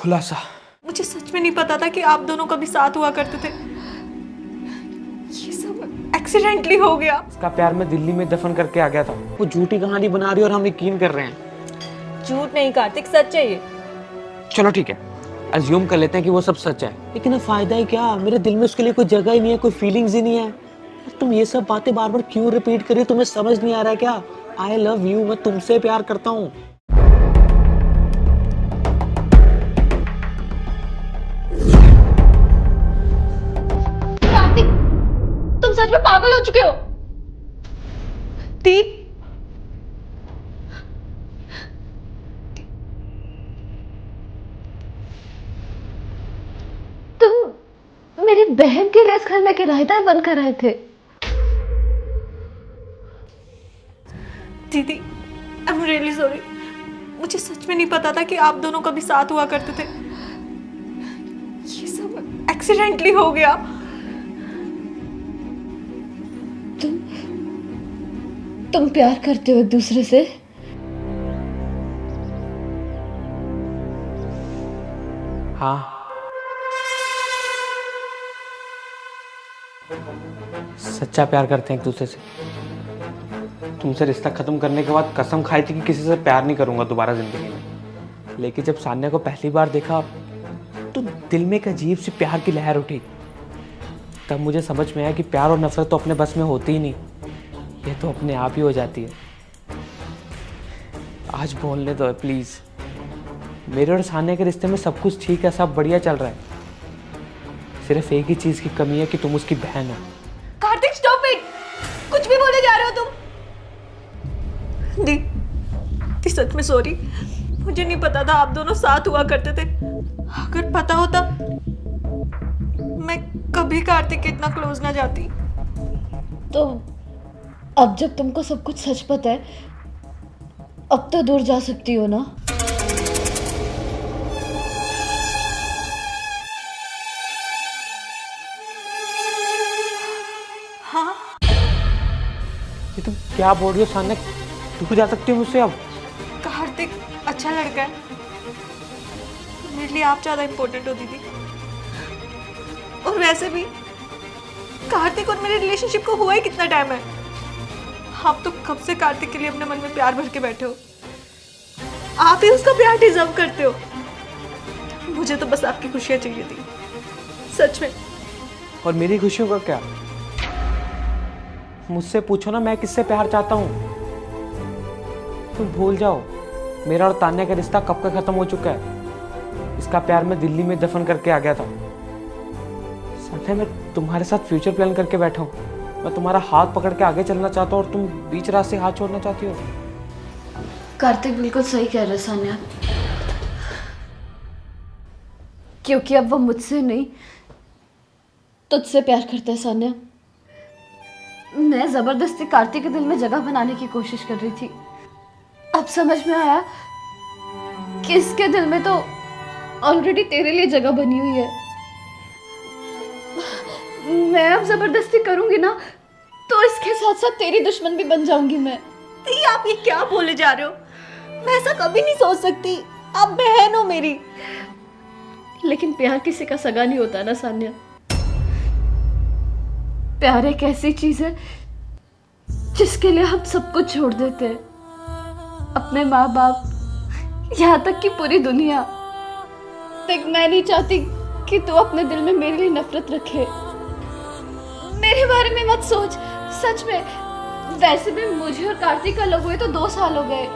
खुलासा। मुझे सच में नहीं पता था कि आप दोनों कभी साथ हुआ करते थे। ये सब एक्सीडेंटली हो गया। इसका प्यार मैं दिल्ली में दफन करके आ गया था। वो झूठी कहानी बना रही है और हम यकीन कर रहे हैं। झूठ नहीं कार्तिक, सच है ये। चलो ठीक है, अज्यूम कर लेते हैं कि वो सब सच है, लेकिन अब फायदा ही क्या? मेरे दिल में उसके लिए कोई जगह ही नहीं है, कोई फीलिंग्स ही नहीं है। तुम ये सब बातें बार बार क्यों रिपीट कर रही हो? तुम्हें समझ नहीं आ रहा है क्या? आई लव यू, मैं तुमसे प्यार करता हूँ। कार्तिक, तुम सच में पागल हो चुके हो। ती तुम मेरी बहन के रेस घर में किराएदार बनकर आए थे। दीदी, आई एम रियली सॉरी। मुझे सच में नहीं पता था कि आप दोनों कभी साथ हुआ करते थे। ये सब एक्सीडेंटली हो गया। तुम प्यार करते हो एक दूसरे से? हाँ, सच्चा प्यार करते हैं एक दूसरे से। तुमसे रिश्ता खत्म करने के बाद कसम खाई थी कि किसी से प्यार नहीं करूंगा दोबारा जिंदगी में। लेकिन जब सान्या को पहली बार देखा तो दिल में एक अजीब सी प्यार की लहर उठी। तब मुझे समझ में आया कि प्यार और नफरत तो अपने बस में होती ही नहीं, ये तो अपने आप ही हो जाती है। आज बोलने दो प्लीज। मेरे और सान्या के रिश्ते में सब कुछ ठीक है, सब बढ़िया चल रहा है। सिर्फ एक ही चीज की कमी है कि तुम उसकी बहन हो। कार्तिक स्टॉप इट, कुछ भी बोले जा रहे हो तुम। दी सच में सॉरी। मुझे नहीं पता था आप दोनों साथ हुआ करते थे। अगर पता होता मैं कभी कार्तिक के इतना क्लोज ना जाती। तो अब जब तुमको सब कुछ सच पता है, अब तो दूर जा सकती हो ना? हाँ, ये तुम क्या बोल रही हो सान्या? तू जा सकती हो मुझसे अब? कार्तिक अच्छा लड़का है। मेरे लिए आप ज्यादा इम्पोर्टेंट हो दीदी। और वैसे भी कार्तिक और मेरे रिलेशनशिप को हुआ ही कितना टाइम है। आप तो कब से कार्तिक के लिए अपने मन में प्यार भर के बैठे हो। आप ही उसका प्यार डिजर्व करते हो। मुझे तो बस आपकी खुशियां चाहिए थी, सच में। और मेरी खुशियों का क्या? मुझसे पूछो ना, मैं किससे प्यार चाहता हूँ। तुम भूल जाओ, मेरा और तान्या का रिश्ता कब का खत्म हो चुका है। इसका प्यार मैं दिल्ली में दफन करके आ गया था। सान्या, मैं तुम्हारे साथ फ्यूचर प्लान करके बैठा हूँ। मैं तुम्हारा हाथ पकड़ के आगे चलना चाहता हूँ और तुम बीच रास्ते हाथ छोड़ना चाहती हो। कार्तिक बिल्कुल सही कह रहे सान्या, क्योंकि अब वो मुझसे नहीं तुझसे प्यार करता है। सान्या, मैं जबरदस्ती कार्तिक के दिल में जगह बनाने की कोशिश कर रही थी। अब समझ में आया कि इसके दिल में तो ऑलरेडी तेरे लिए जगह बनी हुई है। मैं अब जबरदस्ती करूंगी ना तो इसके साथ साथ तेरी दुश्मन भी बन जाऊंगी मैं। दी, आप ये क्या बोले जा रहे हो? मैं ऐसा कभी नहीं सोच सकती। आप बहन हो मेरी। लेकिन प्यार किसी का सगा नहीं होता ना सान्या। प्यार एक ऐसी चीज है जिसके लिए हम सब कुछ छोड़ देते हैं, अपने माँ बाप, यहाँ तक कि पूरी दुनिया। देख, मैं नहीं चाहती कि तू अपने दिल में मेरे लिए नफरत रखे। मेरे बारे में मत सोच, सच में। वैसे भी मुझे और कार्तिक का लव हुए तो 2 साल हो गए,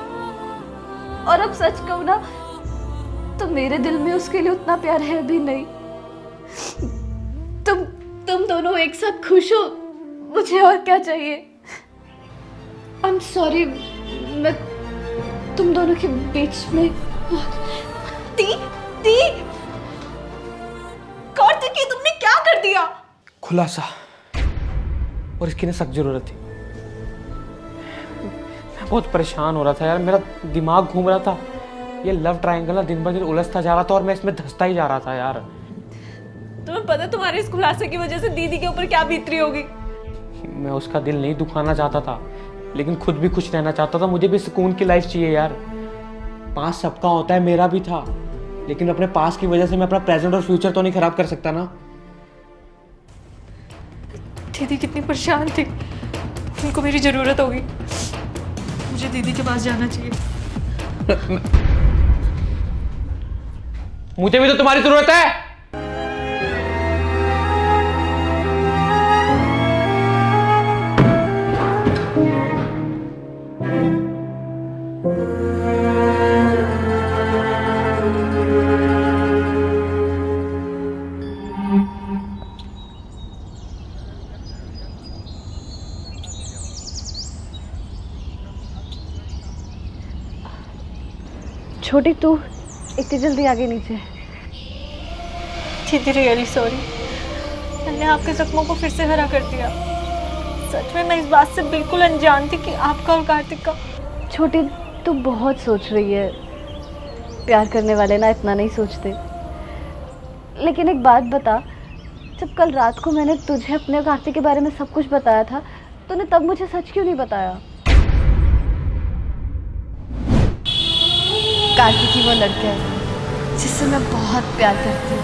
और अब सच कहूँ ना तो मेरे दिल में उसके लिए उतना प्यार है भी नहीं। तुम दोनों एक साथ खुश हो, मुझे और क्या चाहिए? आई एम सॉरी, मैं तुम दोनों के बीच में। दी कार्तिक, ये तुमने क्या कर दिया? खुलासा, और इसकी ना सख्त जरूरत थी। मैं बहुत परेशान हो रहा था यार, मेरा दिमाग घूम रहा था। ये लव ट्रायंगल ना दिन ब दिन उलझता जा रहा था और मैं इसमें धंसता ही जा रहा था यार। तुम्हें पता है तुम्हारे इस खुलासे की वजह से दीदी के ऊपर क्या बीत रही होगी? मैं उसका दिल नहीं दुखाना चाहता था, लेकिन खुद भी खुश रहना चाहता था। मुझे भी सुकून की लाइफ चाहिए यार। पास सबका होता है, मेरा भी था, लेकिन अपने पास की वजह से मैं अपना प्रेजेंट और फ्यूचर तो नहीं खराब कर सकता ना। दीदी कितनी परेशान थी, उनको मेरी ज़रूरत होगी। मुझे दीदी के पास जाना चाहिए। मुझे भी तो तुम्हारी जरूरत है। छोटी तू इतनी जल्दी आ गई नीचे? दीदी रियली सॉरी, मैंने आपके जख्मों को फिर से हरा कर दिया। सच में मैं इस बात से बिल्कुल अनजान थी कि आपका और कार्तिक का। छोटी तू बहुत सोच रही है, प्यार करने वाले ना इतना नहीं सोचते। लेकिन एक बात बता, जब कल रात को मैंने तुझे अपने और कार्तिक के बारे में सब कुछ बताया था, तूने तब मुझे सच क्यों नहीं बताया? कार्तिक ही वो लड़का है जिससे मैं बहुत प्यार करती हूँ।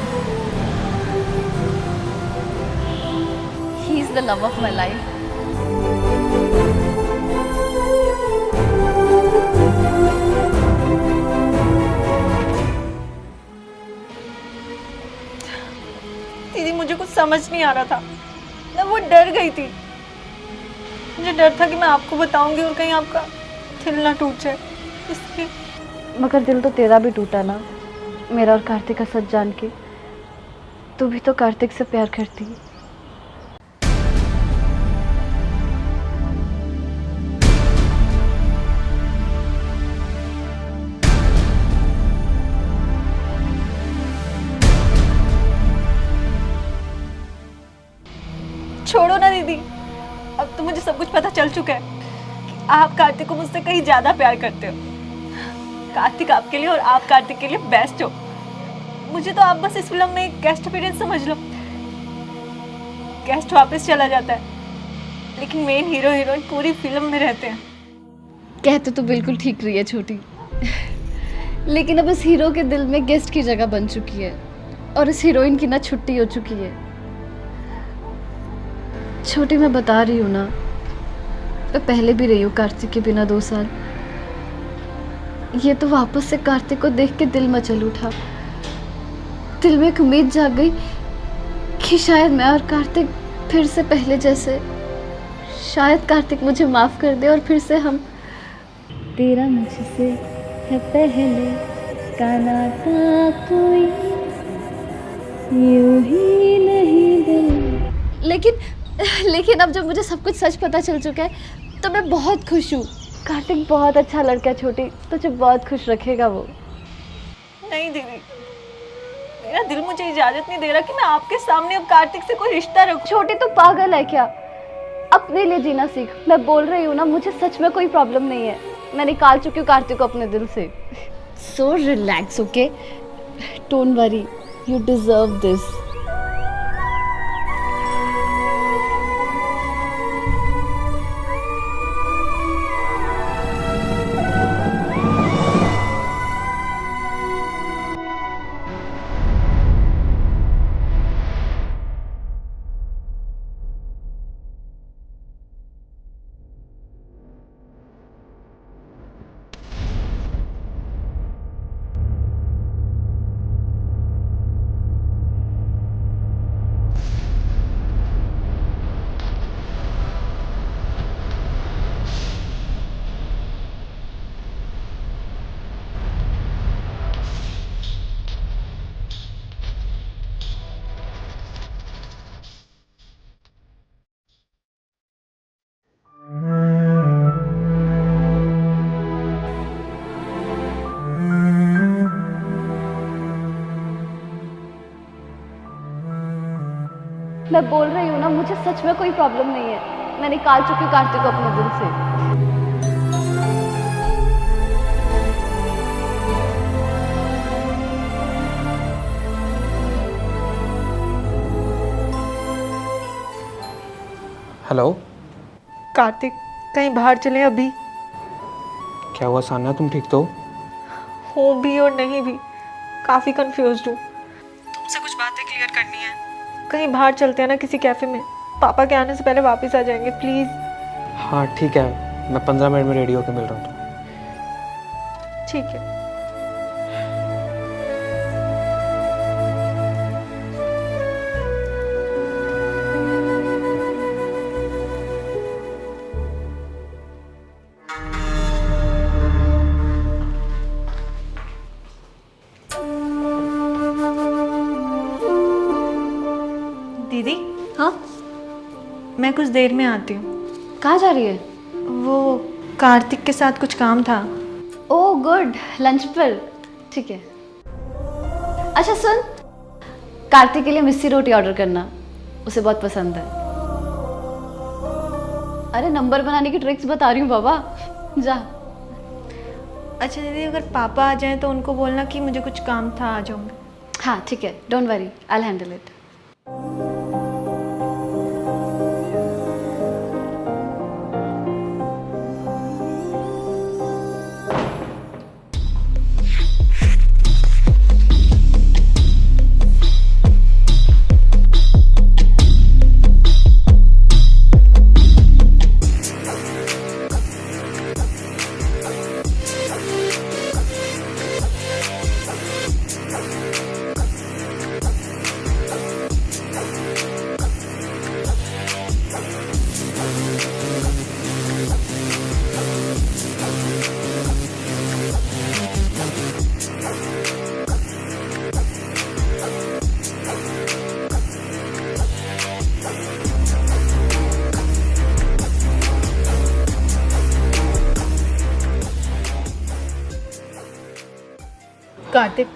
He is the love of my life. दीदी मुझे कुछ समझ नहीं आ रहा था, मैं वो डर गई थी। मुझे डर था कि मैं आपको बताऊंगी और कहीं आपका दिल ना टूट जाए, इसलिए। मगर दिल तो तेरा भी टूटा ना, मेरा और कार्तिक का सच जान के। तू भी तो कार्तिक से प्यार करती है। छोड़ो ना दीदी, अब तो मुझे सब कुछ पता चल चुका है कि आप कार्तिक को मुझसे कहीं ज्यादा प्यार करते हो। कार्तिक आपके लिए और आप कार्तिक के लिए बेस्ट हो। मुझे तो आप बस इस फिल्म में एक गेस्ट अपीयरेंस समझ लो। गेस्ट वापस चला जाता है, लेकिन मेन हीरो हीरोइन पूरी फिल्म में रहते हैं। कहते तो बिल्कुल ठीक रही है छोटी, लेकिन अब इस हीरो के दिल में गेस्ट की जगह बन चुकी है और इस हीरोइन की ना छुट्टी हो चुकी है। छोटी मैं बता रही हूँ ना, मैं पहले भी रही हूँ कार्तिक के बिना 2 साल। ये तो वापस से कार्तिक को देख के दिल मचल उठा। दिल में एक उम्मीद जाग गई कि शायद मैं और कार्तिक फिर से पहले जैसे, शायद कार्तिक मुझे माफ कर दे और फिर से हम। तेरा मुझसे है पहले का नाता कोई यूं ही नहीं दिल। लेकिन अब जब मुझे सब कुछ सच पता चल चुका है तो मैं बहुत खुश हूँ। कार्तिक बहुत अच्छा लड़का है छोटी, तुझे बहुत खुश रखेगा वो। नहीं दीदी, मेरा दिल मुझे इजाजत नहीं दे रहा कि मैं आपके सामने अब कार्तिक से कोई रिश्ता रखूं। छोटी तो पागल है क्या? अपने लिए जीना सीख। मैं बोल रही हूँ ना, मुझे सच में कोई प्रॉब्लम नहीं है। मैं निकाल चुकी हूँ कार्तिक को अपने दिल से। So relax, okay? Don't worry, you deserve this. मैं बोल रही हूँ ना, मुझे सच में कोई प्रॉब्लम नहीं है। मैं निकाल चुकी हूँ कार्तिक को अपने दिल से। हेलो। कार्तिक, कहीं बाहर चले अभी? क्या हुआ सान्या, तुम ठीक तो? हूँ भी और नहीं भी, काफ़ी कंफ्यूज्ड हूँ। तुमसे कुछ बातें क्लियर करनी है। कहीं बाहर चलते हैं ना, किसी कैफ़े में। पापा के आने से पहले वापस आ जाएंगे प्लीज़। हाँ ठीक है, मैं 15 मिनट में रेडी होकर मिल रहा हूँ। ठीक है। दीदी, हाँ, मैं कुछ देर में आती हूँ। कहाँ जा रही है? वो कार्तिक के साथ कुछ काम था। ओह गुड, लंच पर। ठीक है। अच्छा सुन, कार्तिक के लिए मिस्सी रोटी ऑर्डर करना, उसे बहुत पसंद है। अरे नंबर बनाने की ट्रिक्स बता रही हूँ बाबा, जा। अच्छा दीदी, अगर पापा आ जाएं तो उनको बोलना कि मुझे कुछ काम था, आ जाऊँगी। हाँ ठीक है, don't worry, I will handle it. Kartik,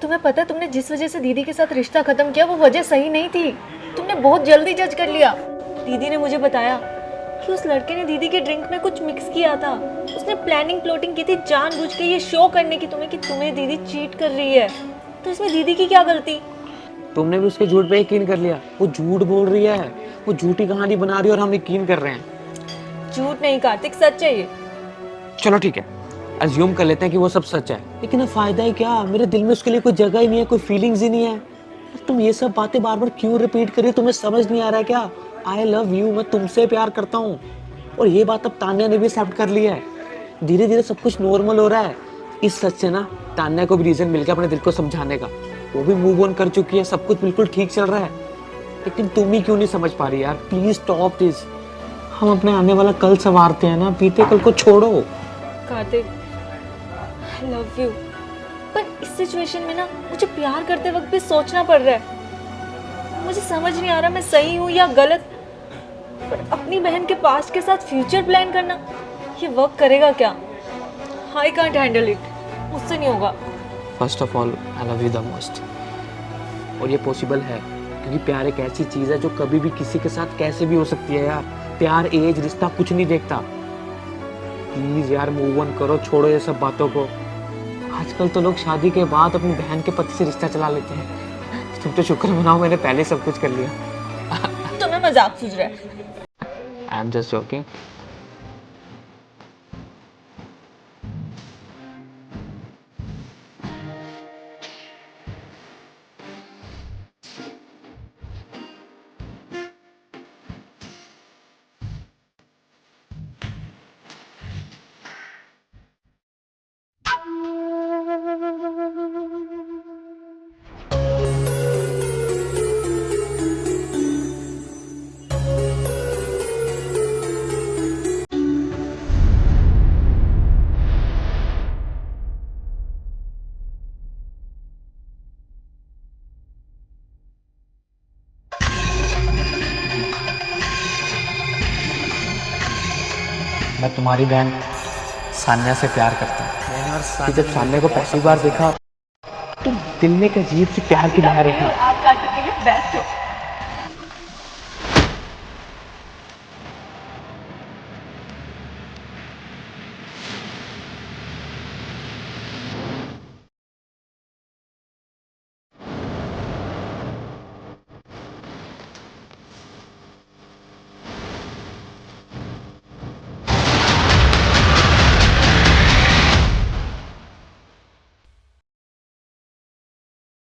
तुम्हें पता है तुमने जिस वजह से दीदी के साथ रिश्ता खत्म किया वो वजह सही नहीं थी। तुमने बहुत जल्दी जज कर लिया। दीदी ने मुझे बताया कि उस लड़के ने दीदी के ड्रिंक में कुछ मिक्स किया था। उसने प्लानिंग प्लॉटिंग की थी जानबूझ के ये शो करने की तुम्हें कि तुम्हें दीदी चीट कर रही है। तो इसमें दीदी की क्या गलती? तुमने भी उसके झूठ पे यकीन कर लिया। वो झूठ बोल रही है, वो झूठी कहानी बना रही है और हम यकीन कर रहे हैं। झूठ नहीं कार्तिक, सच है ये। चलो ठीक है, अज्यूम कर लेते हैं कि वो सब सच है, लेकिन अब फायदा ही क्या? मेरे दिल में उसके लिए कोई जगह ही नहीं है, कोई फीलिंग्स ही नहीं है। तुम ये सब बातें बार बार क्यों रिपीट कर रही हो? तुम्हें समझ नहीं आ रहा है क्या? आई लव यू, मैं तुमसे प्यार करता हूँ। और ये बात अब तान्या ने भी एक्सेप्ट कर ली है। धीरे धीरे सब कुछ नॉर्मल हो रहा है। इस सच से ना तान्या को भी रीजन मिल गया अपने दिल को समझाने का। वो भी मूव ऑन कर चुकी है, सब कुछ बिल्कुल ठीक चल रहा है। लेकिन तुम ही क्यों नहीं समझ पा रही यार? Please stop this. हम अपने आने वाला कल संवारते हैं ना, बीते कल को छोड़ो। कार्तिक, आई लव यू, पर इस सिचुएशन में ना मुझे प्यार करते वक्त भी सोचना पड़ रहा है। मुझे समझ नहीं आ रहा मैं सही हूँ या गलत। पर अपनी बहन के पास्ट के साथ फ्यूचर प्लान करना, ये वर्क करेगा क्या? आई कांट हैंडल इट, मुझसे नहीं होगा। First of all I love you the most. और ये पॉसिबल है क्योंकि प्यार एक ऐसी चीज़ है जो कभी भी किसी के साथ कैसे भी हो सकती है यार। प्यार, एज, रिश्ता कुछ नहीं देखता। प्लीज यार मूव ऑन करो, छोड़ो ये सब बातों को। आजकल तो लोग शादी के बाद अपनी बहन के पति से रिश्ता चला लेते हैं। तुम तो शुक्र मनाओ मैंने पहले सब कुछ कर लिया। तुम्हें मजाक सूझ रहा है? I am just joking. मैं तुम्हारी बहन सान्या से प्यार करता हूँ। जब सान्या को पहली बार देखा तो दिल में एक अजीब सी प्यार की लहर उठी। आप कार्तिक के लिए बेस्ट हो।